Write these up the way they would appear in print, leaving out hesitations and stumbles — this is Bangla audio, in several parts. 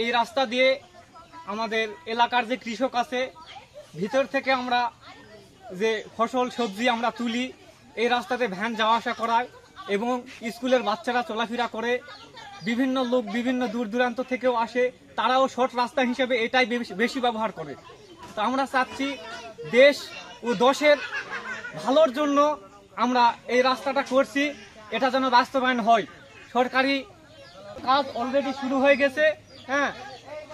এই রাস্তা দিয়ে আমাদের এলাকার যে কৃষক আছে ভিতর থেকে আমরা যে ফসল সবজি আমরা তুলি, এই রাস্তাতে ভ্যান যাওয়া আসা করায় এবং স্কুলের বাচ্চারা চলাফেরা করে, বিভিন্ন লোক বিভিন্ন দূর দূরান্ত থেকেও আসে, তারাও শর্ট রাস্তা হিসেবে এটাই বেশি ব্যবহার করে। তো আমরা চাচ্ছি দেশ ও দশের ভালোর জন্য আমরা এই রাস্তাটা করছি, এটা যেন বাস্তবায়ন হয়। সরকারি কাজ অলরেডি শুরু হয়ে গেছে, হ্যাঁ,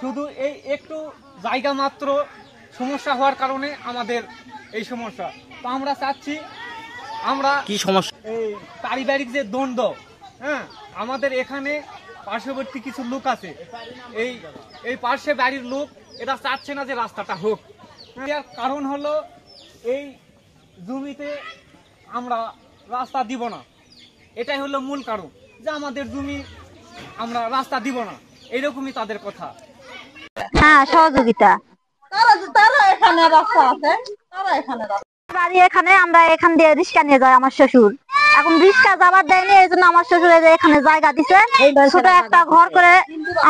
শুধু এই একটু জায়গা মাত্র সমস্যা হওয়ার কারণে আমাদের এই সমস্যা। তো আমরা চাচ্ছি, আমরা কি সমস্যা, এই পারিবারিক যে দ্বন্দ্ব, হ্যাঁ, আমাদের এখানে পার্শ্ববর্তী কিছু লোক আছে, এই পার্শ্বে বাড়ির লোক এটা চাচ্ছে না যে রাস্তাটা হোক। এর কারণ হলো এই জমিতে আমরা রাস্তা দিব না, এটাই হলো মূল কারণ, যে আমাদের জমি আমরা রাস্তা দিব না, এরকমই তাদের কথা। হ্যাঁ, সহযোগিতা তারা এখানে রাস্তা আছে, তারা এখানে বাড়ি এখানে, আমরা এখান দিয়ে রিক্সা নিয়ে যাই। আমার শ্বশুর এখন রিক্সা যাবার দেয়নি, এই জন্য আমার শ্বশুর এখানে জায়গা দিছে, ছোট একটা ঘর করে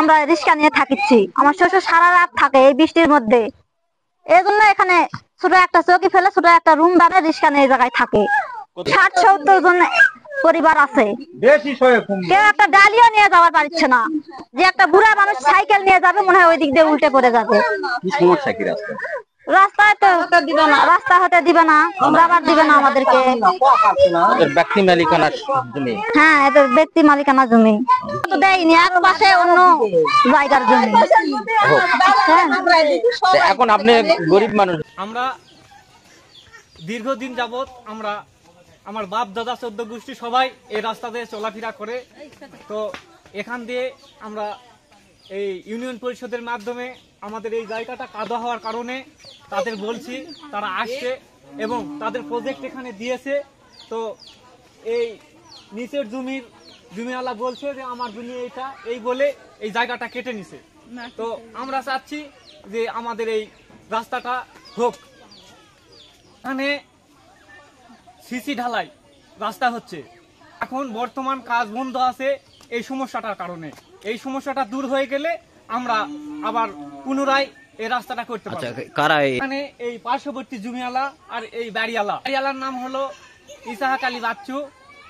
আমরা রিক্সা নিয়ে থাকিছি। আমার শ্বশুর সারা রাত থাকে এই বৃষ্টির মধ্যে, এই জন্য এখানে ছোট একটা চৌকি ফেলে ছোট একটা রুম বানিয়ে রিক্সা নিয়ে জায়গায় থাকে। 60-70 জন পরিবার আছে, কেউ একটা ডালিও নিয়ে যাওয়ার পারছে না। যে একটা বুড়া মানুষ সাইকেল নিয়ে যাবে, মনে হয় ওই দিক দিয়ে উল্টে পড়ে যাবে। কি সমস্যা, কি রাস্তা? রাস্তায় তো রাস্তা হতে দিবে না, যাবার দিবে না আমাদেরকে। ব্যক্তি মালিকানা জমি? হ্যাঁ, এদের ব্যক্তি মালিকানা জমি তো দেয়নি, এক পাশে অন্য জায়গার জমি। এখন আপনি গরিব মানুষ, আমরা দীর্ঘদিন যাবত আমার বাপ দাদা 14 গোষ্ঠী সবাই এই রাস্তা দিয়ে চলাফেরা করে। তো এখান দিয়ে আমরা এই ইউনিয়ন পরিষদের মাধ্যমে আমাদের এই জায়গাটা কাদা হওয়ার কারণে তাদের বলছি, তারা আসছে এবং তাদের প্রজেক্ট এখানে দিয়েছে। তো এই নিচের জমিওয়ালা বলছে যে আমার জমি এইটা, এই বলে এই জায়গাটা কেটে নিছে। তো আমরা চাচ্ছি যে আমাদের এই রাস্তাটা হোক। এখানে সিসি ঢালাই রাস্তা হচ্ছে, এখন বর্তমান কাজ বন্ধ আছে এই সমস্যাটার কারণে। এই সমস্যাটা দূর হয়ে গেলে আমরা আবার পুনরায় এই রাস্তাটা করতে পারবো। এখানে এই পার্শ্ববর্তী জমিওয়ালা আর এই বাড়িওয়ালার নাম হলো ইসাহাক আলী বাচ্চু,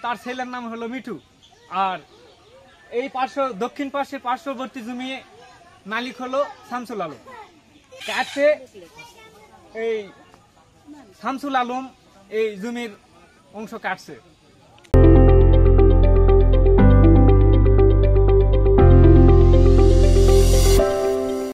তার ছেলের নাম হলো মিঠু। আর এই দক্ষিণ পার্শ্ববর্তী জমি মালিক হলো শামসুল আলম। কাছে এই শামসুল আলম এই জমির অংশ কাটছে।